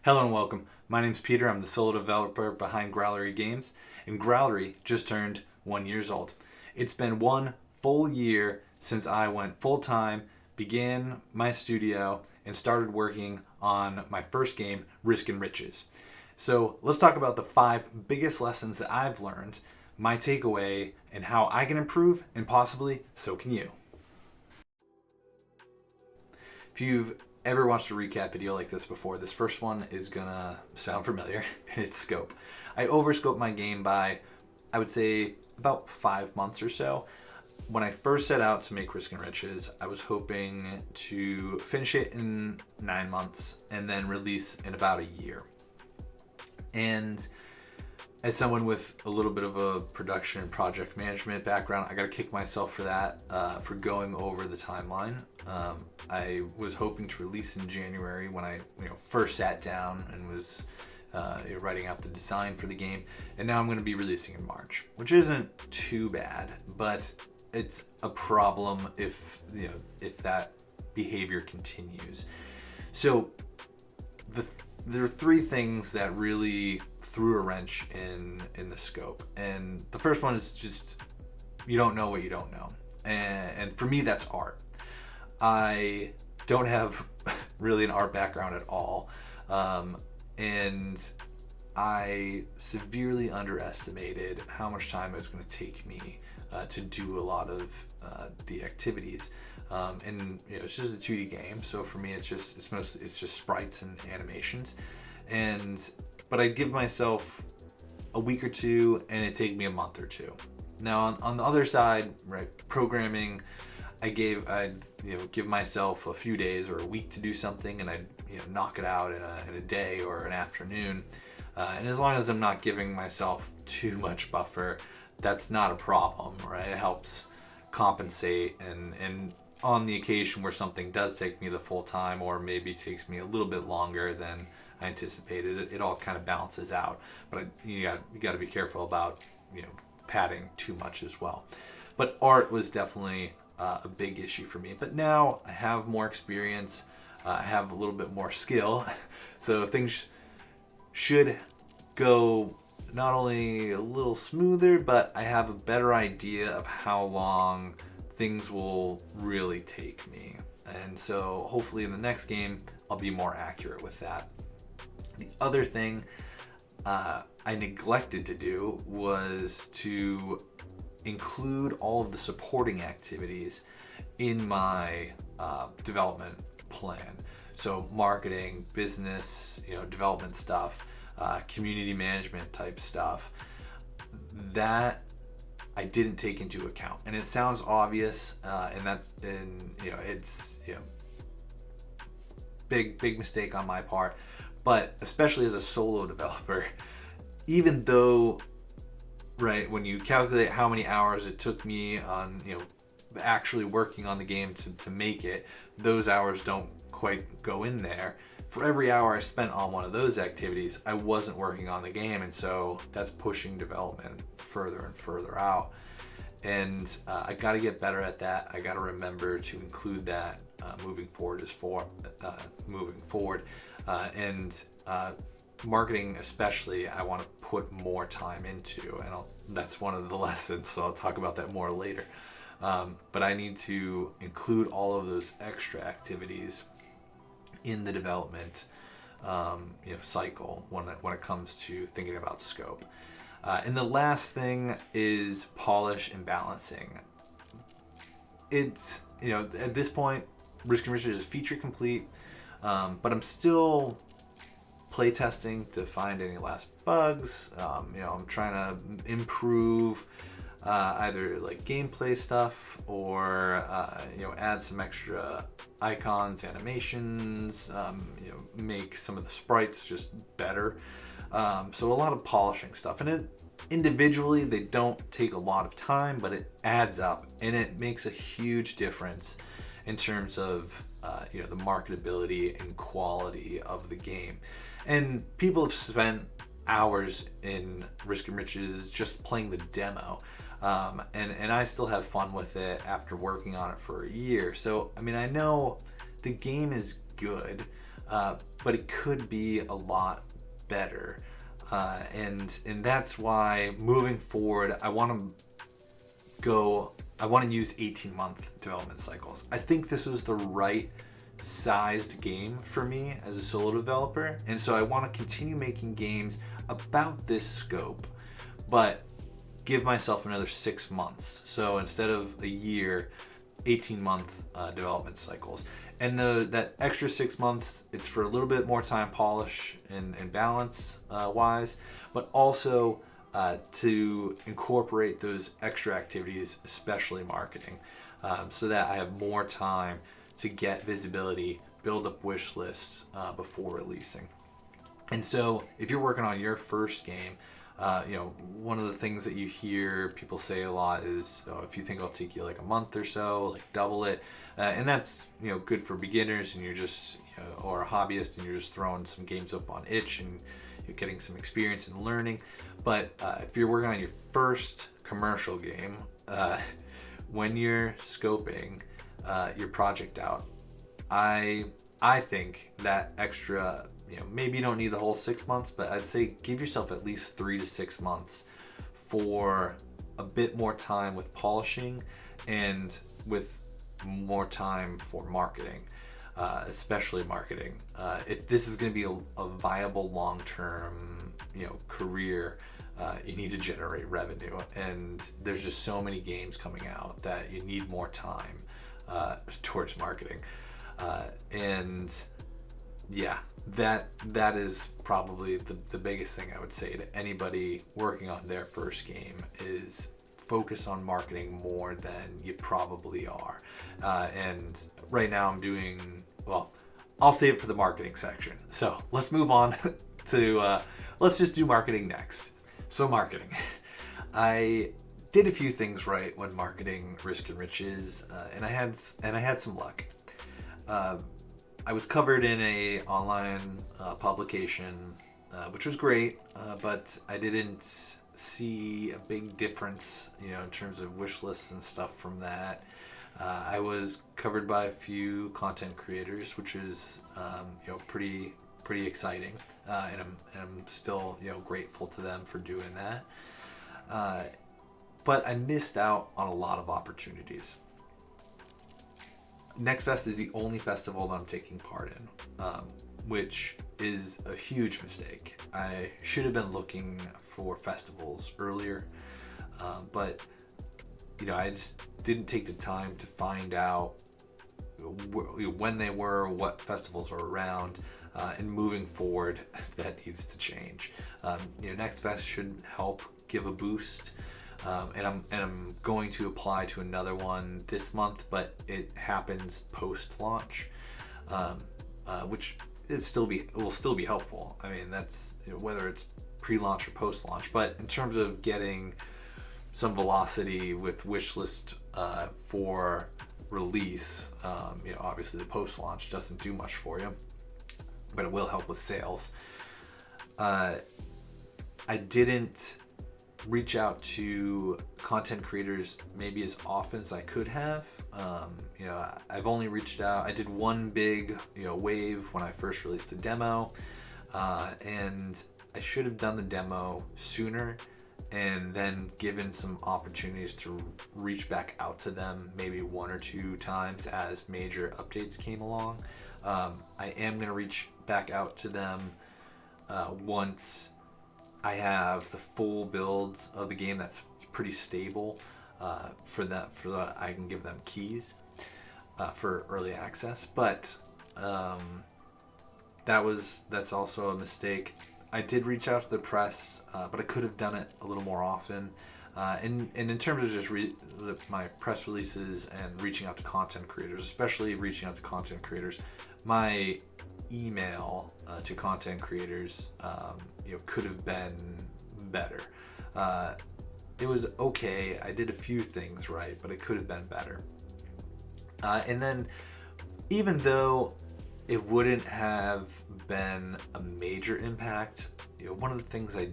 Hello and welcome. My name's Peter. I'm the solo developer behind Growlery Games, and Growlery just turned 1 year old. It's been 1 full year since I went full time, began my studio, and started working on my first game, Risk and Riches. So let's talk about the 5 biggest lessons that I've learned, my takeaway, and how I can improve, and possibly so can you. If you've ever watched a recap video like this before, this first one is gonna sound familiar. It's scope. I overscoped my game by, I would say, about 5 months or so. When I first set out to make Risk and Riches, I was hoping to finish it in 9 months and then release in about a year. And as someone with a little bit of a production and project management background, I got to kick myself for that, for going over the timeline. I was hoping to release in January when I first sat down and was writing out the design for the game, and now I'm going to be releasing in March, which isn't too bad, but it's a problem if that behavior continues. So there are 3 things that really threw a wrench in the scope, and the first one is just you don't know what you don't know, and for me that's art. I don't have really an art background at all, and I severely underestimated how much time it was going to take me to do a lot of the activities. And it's just a 2D game, so for me it's just sprites and animations, but I'd give myself a week or two, and it'd take me a month or two. Now on the other side, right, programming, I'd give myself a few days or a week to do something, and I'd knock it out in a day or an afternoon. And as long as I'm not giving myself too much buffer, that's not a problem, right? It helps compensate, and on the occasion where something does take me the full time, or maybe takes me a little bit longer than I anticipated, it all kind of balances out. But you got to be careful about padding too much as well. But art was definitely a big issue for me. But now I have more experience, I have a little bit more skill, so things should go not only a little smoother, but I have a better idea of how long things will really take me. And so hopefully in the next game, I'll be more accurate with that. The other thing I neglected to do was to include all of the supporting activities in my development plan. So marketing, business, development stuff, community management type stuff, that I didn't take into account. And it sounds obvious, it's big mistake on my part. But especially as a solo developer, even though, right, when you calculate how many hours it took me on actually working on the game to make it, those hours don't quite go in there. For every hour I spent on one of those activities, I wasn't working on the game, and so that's pushing development further and further out. And I got to get better at that. I got to remember to include that moving forward. And marketing especially, I want to put more time into, and that's one of the lessons, so I'll talk about that more later. But I need to include all of those extra activities in the development cycle when it comes to thinking about scope. And the last thing is polish and balancing. It's at this point, Risk and Riches is feature complete, but I'm still playtesting to find any last bugs. I'm trying to improve either like gameplay stuff, or add some extra icons, animations, make some of the sprites just better. So a lot of polishing stuff, and individually they don't take a lot of time, but it adds up, and it makes a huge difference in terms of the marketability and quality of the game. And people have spent hours in Risk and Riches just playing the demo, and I still have fun with it after working on it for a year. So I mean, I know the game is good, but it could be a lot better. And that's why moving forward, I want to use 18-month development cycles. I think this was the right sized game for me as a solo developer, and so I want to continue making games about this scope, but give myself another 6 months. So instead of a year, 18-month development cycles. And that extra 6 months, it's for a little bit more time polish and balance wise, but also to incorporate those extra activities, especially marketing, so that I have more time to get visibility, build up wish lists before releasing. And so if you're working on your first game, one of the things that you hear people say a lot is, if you think it'll take you like a month or so, like double it. And that's, good for beginners and you're just, or a hobbyist and you're just throwing some games up on itch and you're getting some experience and learning. But if you're working on your first commercial game, when you're scoping your project out, I think that extra, maybe you don't need the whole 6 months, but I'd say give yourself at least 3 to 6 months for a bit more time with polishing and with more time for marketing, especially marketing. If this is going to be a viable long-term, career, you need to generate revenue, and there's just so many games coming out that you need more time towards marketing, and yeah, that is probably the biggest thing I would say to anybody working on their first game is focus on marketing more than you probably are. And right now I'm doing, I'll save it for the marketing section. So let's move on to, let's just do marketing next. So marketing. I did a few things right when marketing Risk and Riches, and I had some luck. I was covered in a online publication, which was great, but I didn't see a big difference, in terms of wish lists and stuff from that. I was covered by a few content creators, which is, pretty exciting, and I'm still, grateful to them for doing that. But I missed out on a lot of opportunities. Next Fest is the only festival that I'm taking part in, which is a huge mistake. I should have been looking for festivals earlier, but I just didn't take the time to find out when they were, what festivals are around, and moving forward, that needs to change. Next Fest should help give a boost. And I'm going to apply to another one this month, but it happens post-launch, which will still be helpful. I mean, that's whether it's pre-launch or post-launch. But in terms of getting some velocity with wishlist for release, obviously the post-launch doesn't do much for you, but it will help with sales. I didn't reach out to content creators maybe as often as I could have. I've only reached out. I did one big, wave when I first released a demo, and I should have done the demo sooner and then given some opportunities to reach back out to them maybe 1 or 2 times as major updates came along. I am going to reach back out to them once I have the full build of the game that's pretty stable, for that I can give them keys for early access. But that's also a mistake. I did reach out to the press, but I could have done it a little more often. And in terms of just my press releases and reaching out to content creators, especially reaching out to content creators, my email to content creators could have been better. It was okay. I did a few things right, but it could have been better. And then even though it wouldn't have been a major impact, one of the things I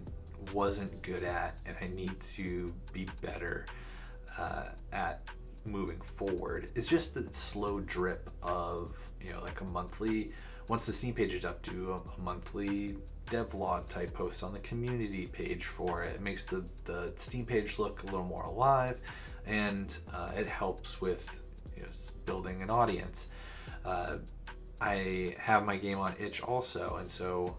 wasn't good at and I need to be better at moving forward is just the slow drip of like a monthly once the Steam page is up, do a monthly devlog type post on the community page for it. It makes the Steam page look a little more alive, and it helps with building an audience. I have my game on itch also, and so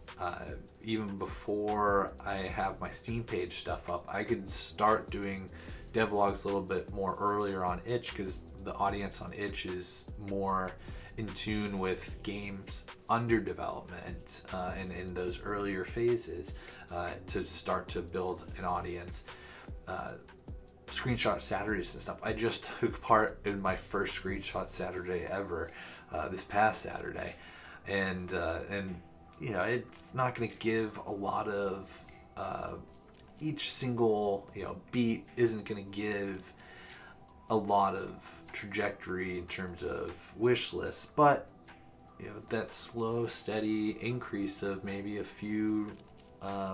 even before I have my Steam page stuff up, I could start doing devlogs a little bit more earlier on itch, because the audience on itch is more in tune with games under development and in those earlier phases to start to build an audience. Screenshot Saturdays and stuff. I just took part in my first Screenshot Saturday ever this past Saturday, and it's not going to give a lot of each single beat isn't going to give a lot of trajectory in terms of wish lists, but that slow, steady increase of maybe a few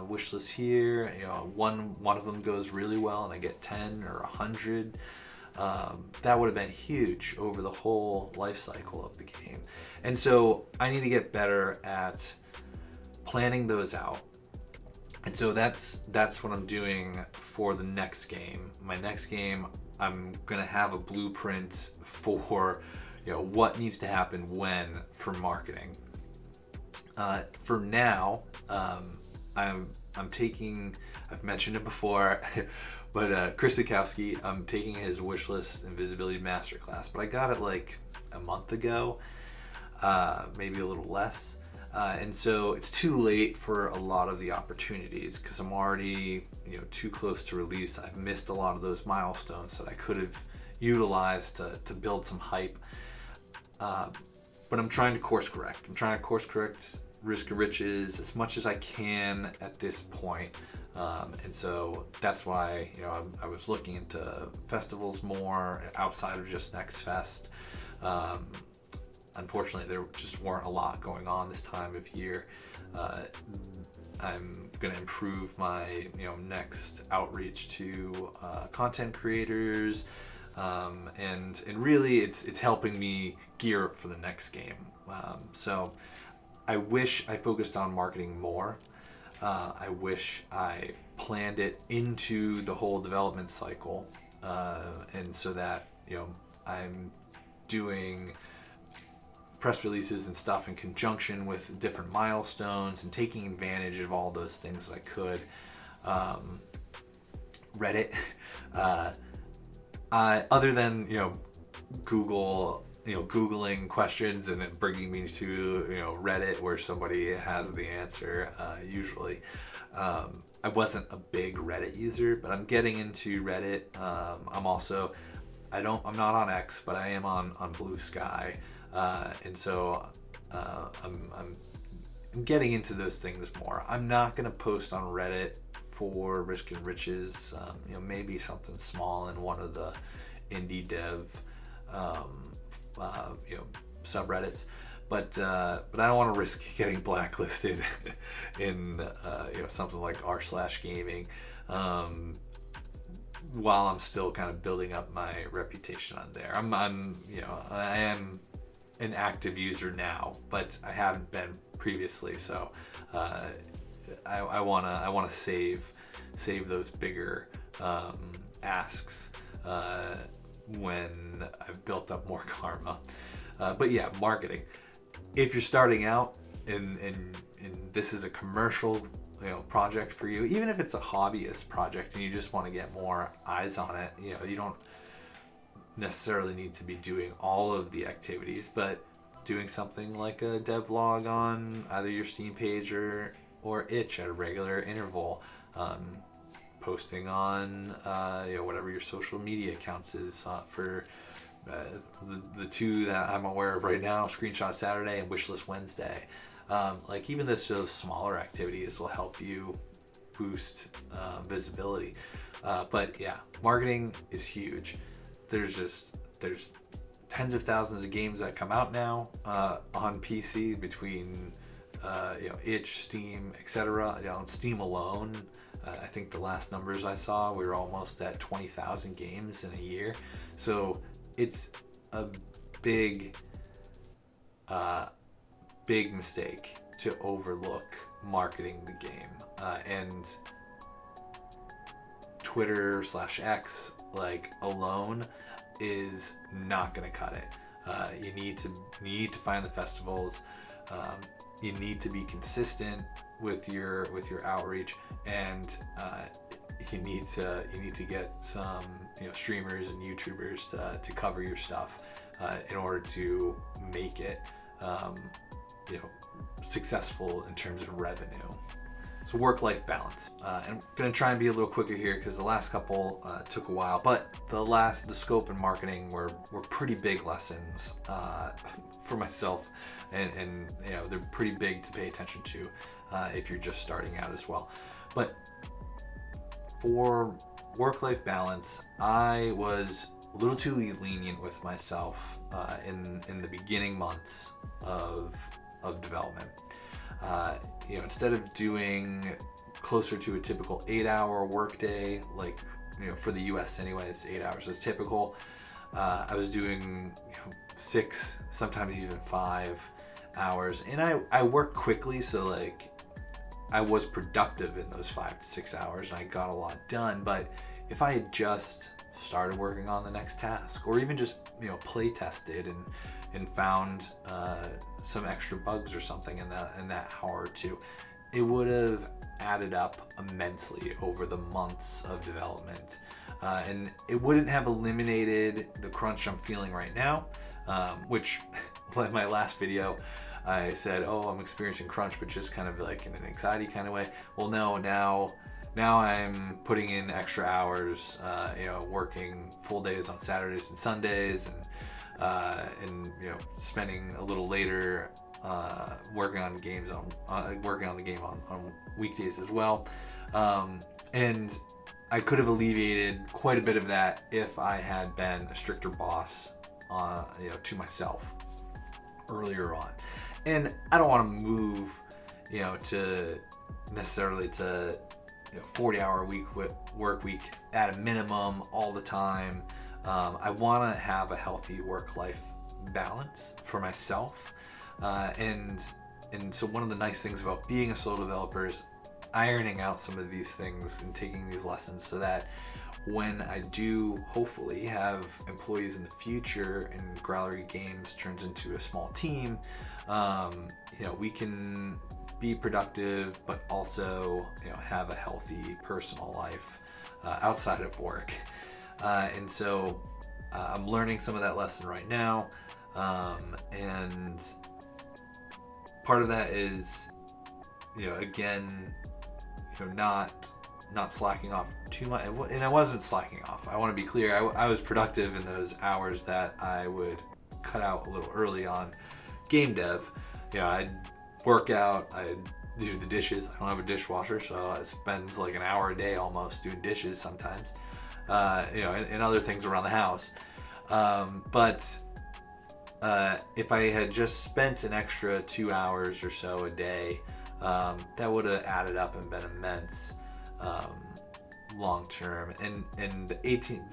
wish lists here. One of them goes really well, and I get 10 or 100. That would have been huge over the whole life cycle of the game, and so I need to get better at planning those out. And so that's what I'm doing for the next game. My next game, I'm gonna have a blueprint for what needs to happen when for marketing. For now, I'm taking, I've mentioned it before, but Chris Zukowski, I'm taking his Wishlist and Visibility Masterclass, but I got it like a month ago, maybe a little less. And so it's too late for a lot of the opportunities because I'm already too close to release. I've missed a lot of those milestones that I could have utilized to build some hype. But I'm trying to course correct. I'm trying to course correct Risk of Riches as much as I can at this point. And so that's why I was looking into festivals more outside of just Next Fest. Unfortunately, there just weren't a lot going on this time of year. I'm going to improve my next outreach to content creators, and really it's helping me gear up for the next game. So I wish I focused on marketing more. I wish I planned it into the whole development cycle, and so that I'm doing press releases and stuff in conjunction with different milestones and taking advantage of all those things that I could. Reddit, other than Google, Googling questions and then bringing me to Reddit where somebody has the answer. Usually, I wasn't a big Reddit user, but I'm getting into Reddit. I'm also, I'm not on X, but I am on Blue Sky. And so I'm getting into those things more. I'm not going to post on Reddit for Risk and Riches. Maybe something small in one of the indie dev subreddits, but I don't want to risk getting blacklisted in something like r/gaming while I'm still kind of building up my reputation on there. I am an active user now, but I haven't been previously, so I wanna save those bigger asks when I've built up more karma. But yeah, marketing. If you're starting out and this is a commercial project for you, even if it's a hobbyist project and you just want to get more eyes on it, you don't necessarily need to be doing all of the activities, but doing something like a devlog on either your Steam page or itch at a regular interval, posting on whatever your social media accounts is for the two that I'm aware of right now, Screenshot Saturday and Wishlist Wednesday. Like even those smaller activities will help you boost visibility. But yeah, marketing is huge. There's tens of thousands of games that come out now on PC between itch, Steam, etc. On Steam alone, I think the last numbers I saw, we were almost at 20,000 games in a year. So it's a big big mistake to overlook marketing the game, and Twitter/X like alone is not going to cut it. You need to find the festivals. You need to be consistent with your outreach, and you need to get some streamers and YouTubers to cover your stuff in order to make it successful in terms of revenue. So work-life balance. And I'm going to try and be a little quicker here because the last couple took a while, but the scope and marketing were pretty big lessons for myself, and they're pretty big to pay attention to if you're just starting out as well. But for work-life balance, I was a little too lenient with myself in the beginning months of development. Instead of doing closer to a typical 8-hour workday, like for the US anyways, 8 hours is typical. I was doing 6, sometimes even 5 hours, and I work quickly, so like I was productive in those 5 to 6 hours, and I got a lot done. But if I had just started working on the next task, or even just play tested and found some extra bugs or something in that hour or two, it would have added up immensely over the months of development, and it wouldn't have eliminated the crunch I'm feeling right now, which in my last video I said, I'm experiencing crunch, but just kind of like in an anxiety kind of way. Well, no, now I'm putting in extra hours, working full days on Saturdays and Sundays, and spending a little later working on the game on weekdays as well. And I could have alleviated quite a bit of that if I had been a stricter boss to myself earlier on. And I don't want to move to 40-hour work week at a minimum all the time. I want to have a healthy work-life balance for myself, and so one of the nice things about being a solo developer is ironing out some of these things and taking these lessons, so that when I do hopefully have employees in the future and Growlery Games turns into a small team, we can be productive, but also have a healthy personal life outside of work. And so I'm learning some of that lesson right now, and part of that is not slacking off too much. And I wasn't slacking off, I want to be clear. I was productive in those hours that I would cut out a little early on game dev. I'd work out, I'd do the dishes. I don't have a dishwasher, so I spend like an hour a day almost doing dishes sometimes, and other things around the house. But if I had just spent an extra 2 hours or so a day, that would have added up and been immense long term. And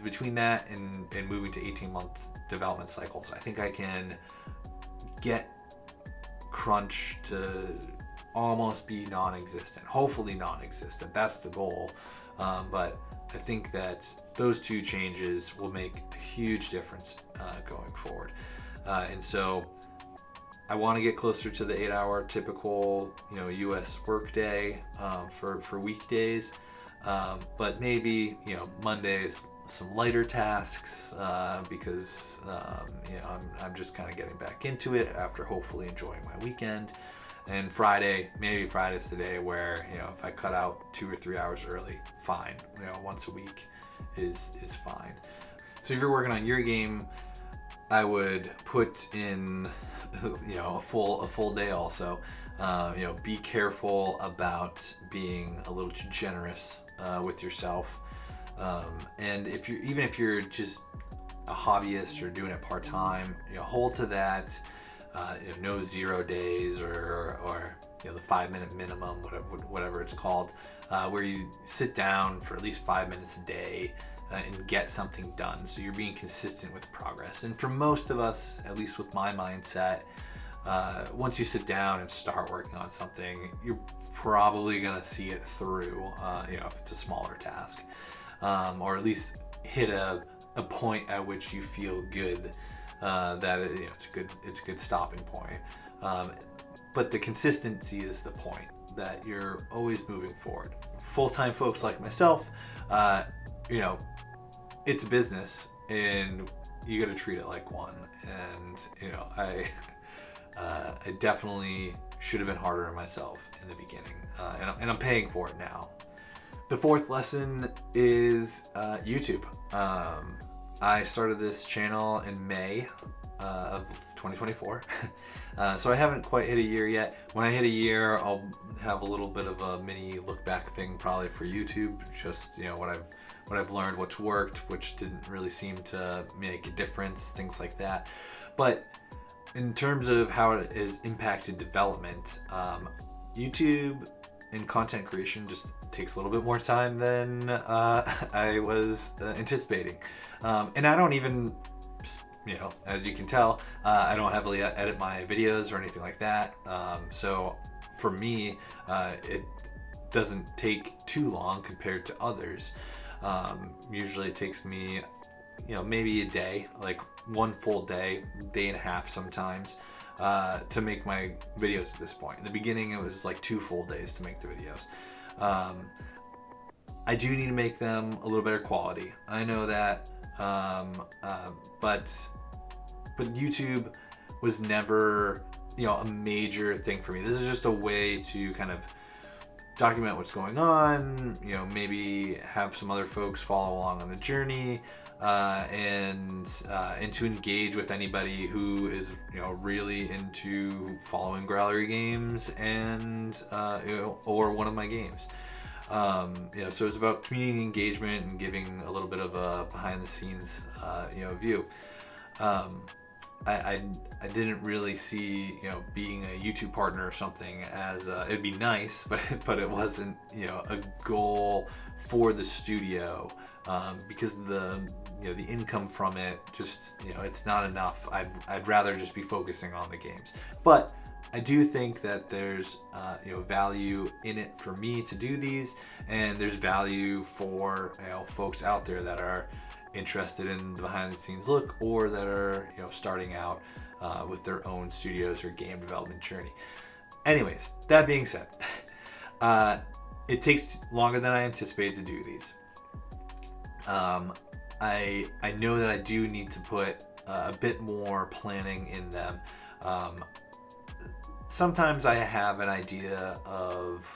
between that and moving to 18-month development cycles, I think I can get crunch to almost be non-existent, hopefully non-existent. That's the goal. But I think that those two changes will make a huge difference going forward. And so I want to get closer to the 8-hour typical, US workday for weekdays. But maybe, Mondays, some lighter tasks because I'm just kind of getting back into it after hopefully enjoying my weekend. And maybe Friday's the day where if I cut out 2 or 3 hours early, fine. Once a week is fine. So if you're working on your game, I would put in a full day also. Be careful about being a little too generous with yourself. And if you're just a hobbyist or doing it part-time, hold to that. No 0 days or the 5-minute minimum, whatever it's called, where you sit down for at least 5 minutes a day and get something done. So you're being consistent with progress. And for most of us, at least with my mindset, once you sit down and start working on something, you're probably going to see it through, if it's a smaller task, or at least hit a point at which you feel good, that it's a good stopping point. But the consistency is the point, that you're always moving forward. Full-time folks like myself, it's a business and you got to treat it like one. And I definitely should have been harder on myself in the beginning, and I'm paying for it now. The fourth lesson is YouTube. I started this channel in May of 2024. So I haven't quite hit a year yet. When I hit a year, I'll have a little bit of a mini look back thing probably for YouTube. Just, what I've learned, what's worked, which didn't really seem to make a difference, things like that. But in terms of how it has impacted development, YouTube and content creation just takes a little bit more time than I was anticipating. And I don't even, as you can tell, I don't heavily edit my videos or anything like that. So for me, it doesn't take too long compared to others. Usually it takes me, maybe a day, like one full day and a half sometimes, to make my videos at this point. In the beginning, it was like 2 full days to make the videos. I do need to make them a little better quality. I know that, but YouTube was never, a major thing for me. This is just a way to kind of document what's going on, maybe have some other folks follow along on the journey, and to engage with anybody who is, really into following Growlery games and, or one of my games. So it's about community engagement and giving a little bit of a behind the scenes, view. I didn't really see, being a YouTube partner or something as, it'd be nice, but it wasn't, a goal for the studio, because the income from it just, it's not enough. I'd rather just be focusing on the games. But I do think that there's, value in it for me to do these, and there's value for, folks out there that are interested in the behind the scenes look, or that are starting out with their own studios or game development journey. Anyways, that being said, it takes longer than I anticipated to do these. I know that I do need to put a bit more planning in them. Sometimes I have an idea of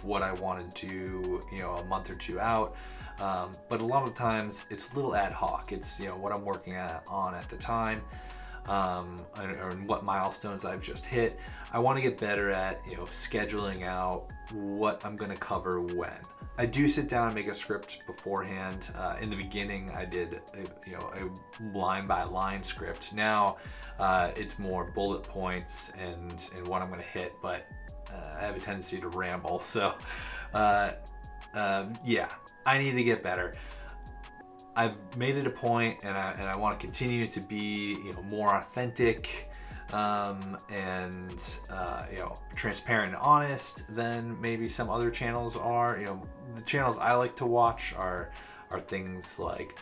what I want to do, a month or two out. But a lot of times it's a little ad hoc. It's, what I'm working on at the time, or what milestones I've just hit. I want to get better at, scheduling out what I'm going to cover when. I do sit down and make a script beforehand. In the beginning, I did a line by line script. Now it's more bullet points and what I'm going to hit, but I have a tendency to ramble. So yeah, I need to get better. I've made it a point, and I want to continue to be more authentic, and transparent and honest than maybe some other channels are. The channels I like to watch are things like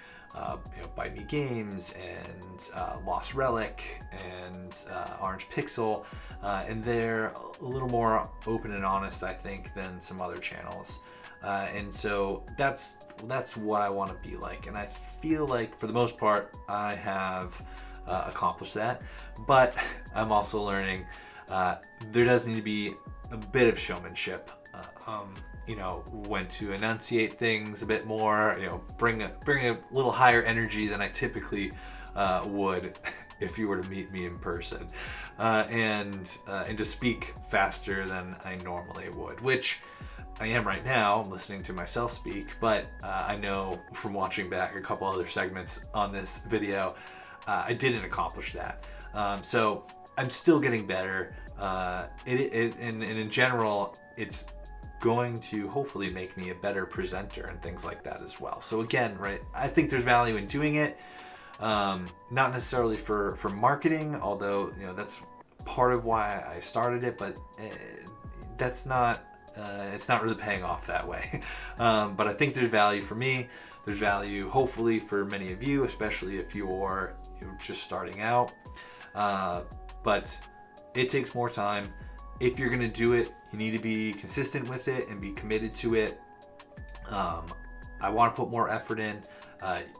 Bite Me Games and Lost Relic and Orange Pixel, and they're a little more open and honest, I think, than some other channels. And so that's what I want to be like, and I feel like for the most part I have accomplished that. But I'm also learning there does need to be a bit of showmanship. When to enunciate things a bit more, bring a little higher energy than I typically would if you were to meet me in person, and to speak faster than I normally would, which I am right now. I'm listening to myself speak, but I know from watching back a couple other segments on this video, I didn't accomplish that. So I'm still getting better. And in general, it's going to hopefully make me a better presenter and things like that as well. So again, right, I think there's value in doing it. Not necessarily for marketing, although that's part of why I started it, but that's not. It's not really paying off that way. But I think there's value for me. There's value, hopefully, for many of you, especially if you're just starting out. But it takes more time. If you're going to do it, you need to be consistent with it and be committed to it. I want to put more effort in.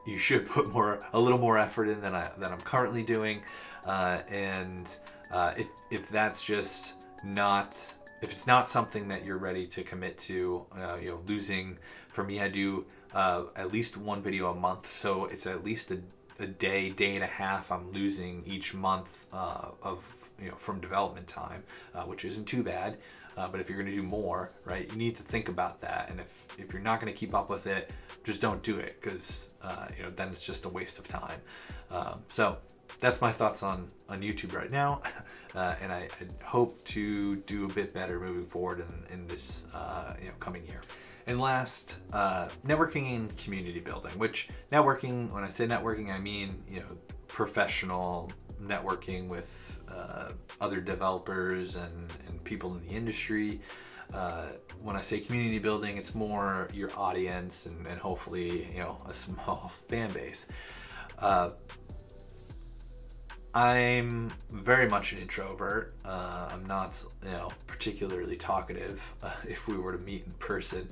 You should put a little more effort in than I'm currently doing. And if that's just not, if it's not something that you're ready to commit to, losing, for me, I do at least one video a month. So it's at least a day and a half I'm losing each month from development time, which isn't too bad. But if you're going to do more, right, you need to think about that. And if you're not going to keep up with it, just don't do it, because then it's just a waste of time. So that's my thoughts on YouTube right now, and I hope to do a bit better moving forward in this coming year. And last, networking and community building. Which networking, when I say networking, I mean professional networking with other developers and people in the industry. When I say community building, it's more your audience and hopefully a small fan base. I'm very much an introvert. I'm not particularly talkative if we were to meet in person.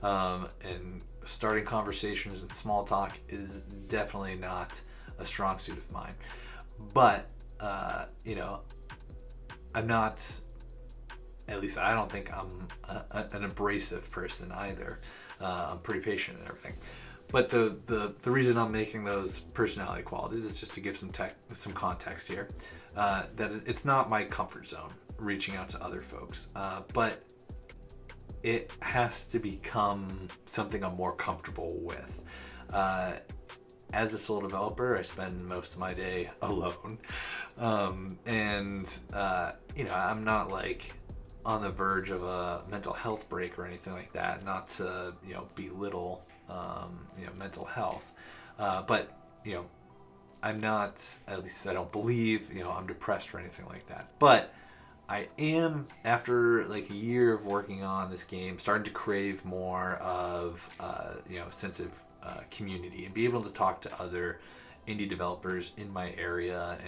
And starting conversations and small talk is definitely not a strong suit of mine. But I'm not, at least I don't think I'm an abrasive person either. I'm pretty patient and everything. But the reason I'm making those personality qualities is just to give some context here. That it's not my comfort zone reaching out to other folks, but it has to become something I'm more comfortable with. As a sole developer, I spend most of my day alone, and I'm not like on the verge of a mental health break or anything like that. Not to belittle mental health, but I'm not, at least I don't believe I'm depressed or anything like that. But I am, after like a year of working on this game, starting to crave more of sense of community and be able to talk to other indie developers in my area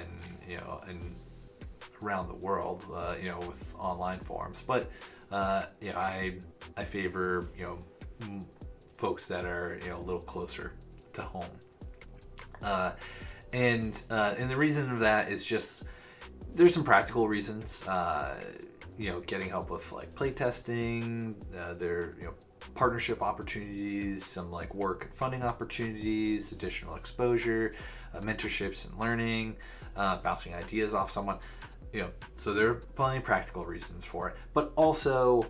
and around the world, with online forums. But I favor folks that are a little closer to home, and the reason of that is just there's some practical reasons. Getting help with like playtesting, partnership opportunities, some like work and funding opportunities, additional exposure, mentorships and learning, bouncing ideas off someone. So there are plenty of practical reasons for it, but also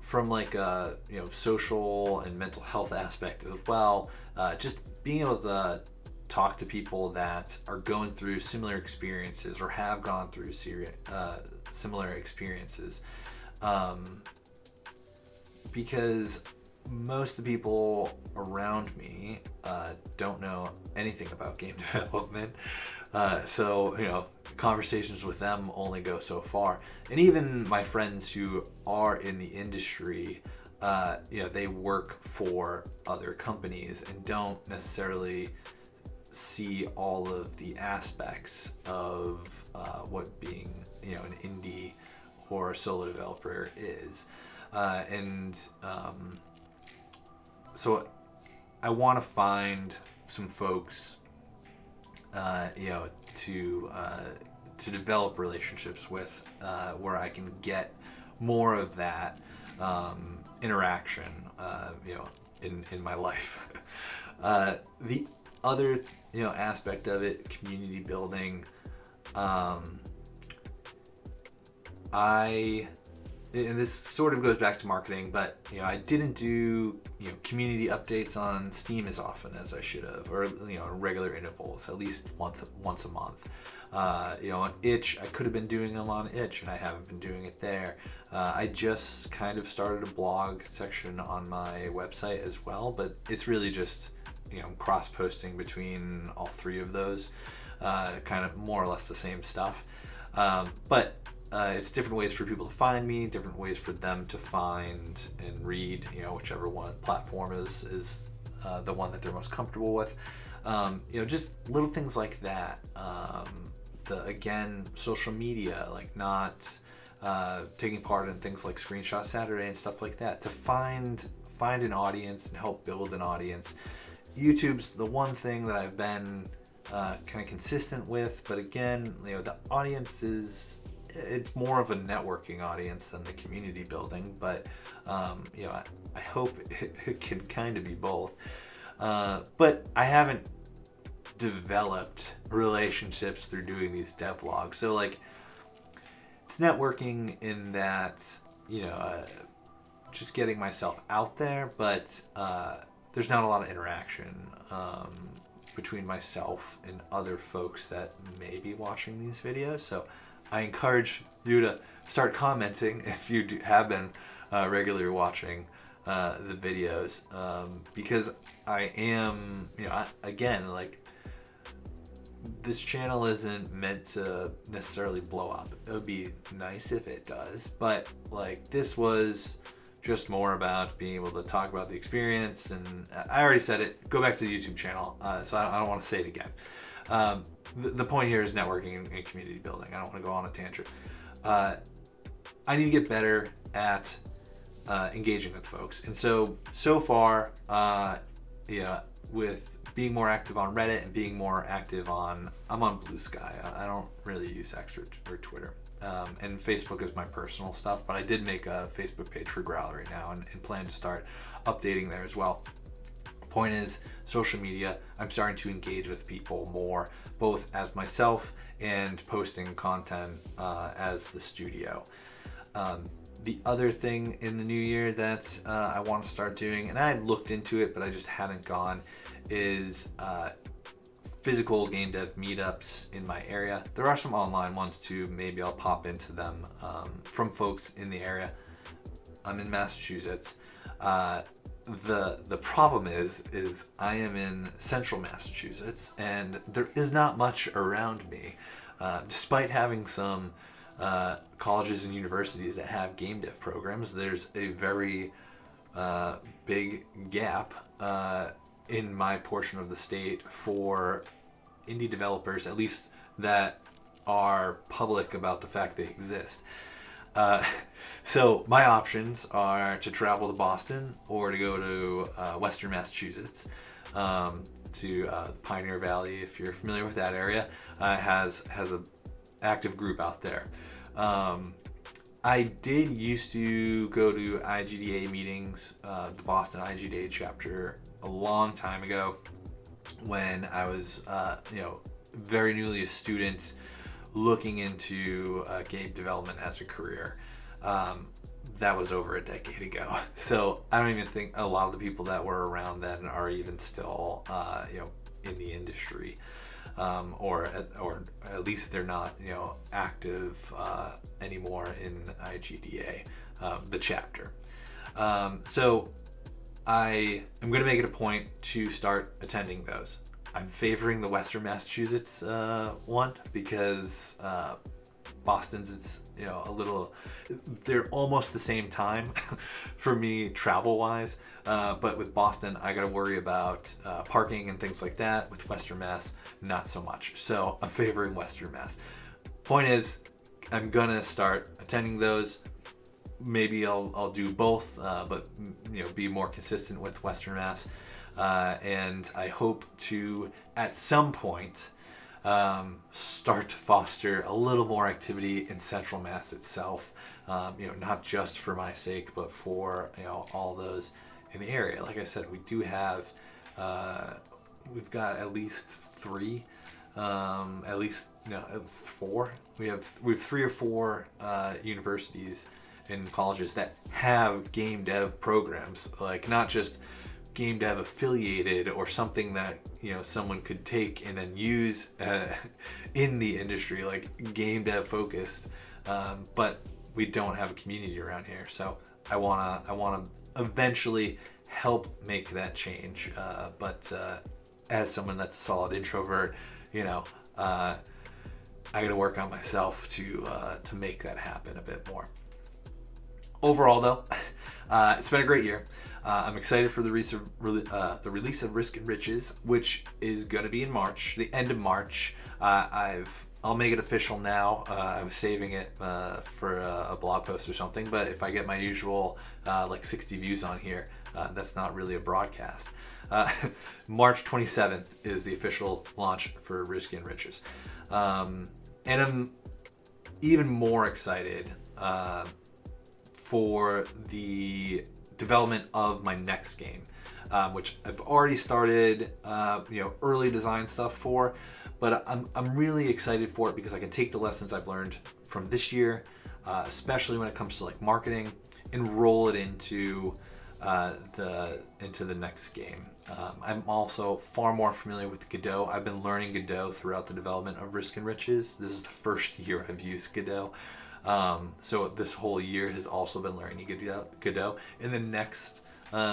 from like a social and mental health aspect as well. Just being able to talk to people that are going through similar experiences or have gone through similar experiences, because most of the people around me don't know anything about game development. So conversations with them only go so far. And even my friends who are in the industry, they work for other companies and don't necessarily see all of the aspects of what being an indie or a solo developer is. So I want to find some folks to develop relationships with, where I can get more of that interaction in my life. The other aspect of it, community building, and this sort of goes back to marketing, but I didn't do community updates on Steam as often as I should have, or regular intervals, at least once a month. On Itch, I could have been doing them on Itch, and I haven't been doing it there. I just kind of started a blog section on my website as well, but it's really just cross-posting between all three of those, kind of more or less the same stuff. But it's different ways for people to find me, different ways for them to find and read, whichever one platform is the one that they're most comfortable with. Just little things like that. Again, social media, like not taking part in things like Screenshot Saturday and stuff like that, to find an audience and help build an audience. YouTube's the one thing that I've been kind of consistent with, but again, the audience it's more of a networking audience than the community building, but I hope it can kind of be both. But I haven't developed relationships through doing these devlogs, so like it's networking in that just getting myself out there, but there's not a lot of interaction between myself and other folks that may be watching these videos. So I encourage you to start commenting if you have been regularly watching the videos, because I am, again, like, this channel isn't meant to necessarily blow up. It would be nice if it does, but like this was just more about being able to talk about the experience. And I already said it, go back to the YouTube channel, so I don't want to say it again. The point here is networking and community building. I don't want to go on a tangent. I need to get better at engaging with folks. And so far, with being more active on Reddit and being more active I'm on Blue Sky. I don't really use X or Twitter. And Facebook is my personal stuff, but I did make a Facebook page for Growl right now and plan to start updating there as well. Point is, social media, I'm starting to engage with people more, both as myself and posting content as the studio. The other thing in the new year that I want to start doing, and I had looked into it, but I just hadn't gone, is physical game dev meetups in my area. There are some online ones too. Maybe I'll pop into them from folks in the area. I'm in Massachusetts. The problem is I am in central Massachusetts, and there is not much around me, despite having some colleges and universities that have game dev programs. There's a very big gap in my portion of the state for indie developers, at least that are public about the fact they exist. So my options are to travel to Boston or to go to Western Massachusetts, to Pioneer Valley, if you're familiar with that area, has a active group out there. I did used to go to IGDA meetings, the Boston IGDA chapter, a long time ago when I was, very newly a student looking into game development as a career. That was over a decade ago. So I don't even think a lot of the people that were around then are even still, in the industry. Or at least they're not, active anymore in IGDA, the chapter. So I am going to make it a point to start attending those. I'm favoring the Western Massachusetts one because Boston's, it's a little, they're almost the same time for me travel wise, but with Boston I got to worry about parking and things like that. With Western Mass, not so much. So I'm favoring Western Mass. Point is, I'm gonna start attending those. Maybe I'll do both, but be more consistent with Western Mass, and I hope to at some point start to foster a little more activity in Central Mass itself, not just for my sake, but for all those in the area. Like I said, we do have we've got at least three, four. We have 3 or 4 universities and colleges that have game dev programs, like not just game dev affiliated or something that someone could take and then use in the industry, like game dev focused, but we don't have a community around here. So I wanna eventually help make that change, but as someone that's a solid introvert, I got to work on myself to make that happen a bit more. Overall, though, it's been a great year. I'm excited for the release of Risk and Riches, which is going to be in March, the end of March. I'll make it official now. I was saving it for a blog post or something, but if I get my usual like 60 views on here, that's not really a broadcast. March 27th is the official launch for Risk and Riches. And I'm even more excited for the development of my next game, which I've already started, early design stuff for, but I'm really excited for it because I can take the lessons I've learned from this year, especially when it comes to like marketing, and roll it into the next game. I'm also far more familiar with Godot. I've been learning Godot throughout the development of Risk and Riches. This is the first year I've used Godot. So this whole year has also been learning Godot. In the next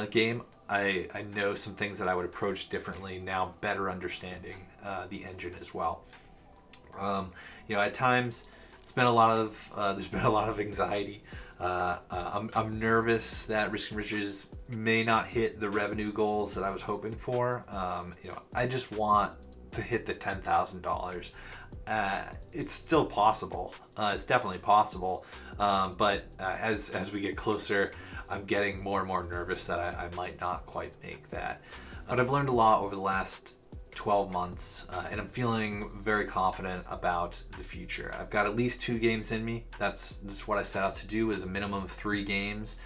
game, I know some things that I would approach differently now, better understanding the engine as well. At times it's been there's been a lot of anxiety. I'm nervous that Risk and Riches may not hit the revenue goals that I was hoping for. I just want to hit the $10,000. It's still possible. It's definitely possible. But as we get closer, I'm getting more and more nervous that I might not quite make that. But I've learned a lot over the last 12 months, and I'm feeling very confident about the future. I've got at least 2 games in me. That's what I set out to do, is a minimum of 3 games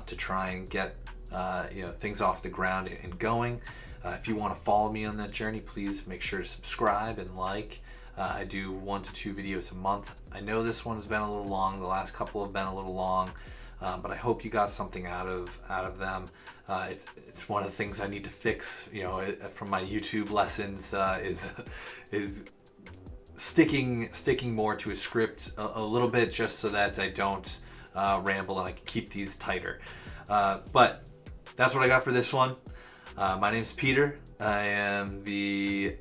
to try and get things off the ground and going. If you want to follow me on that journey, please make sure to subscribe and like. I do 1 to 2 videos a month. I know this one's been a little long. The last couple have been a little long, but I hope you got something out of them. It's one of the things I need to fix. From my YouTube lessons is sticking more to a script a little bit, just so that I don't ramble and I can keep these tighter. But that's what I got for this one. My name's Peter. I am the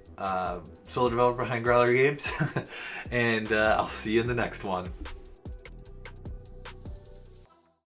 solo developer behind Growler Games, and I'll see you in the next one.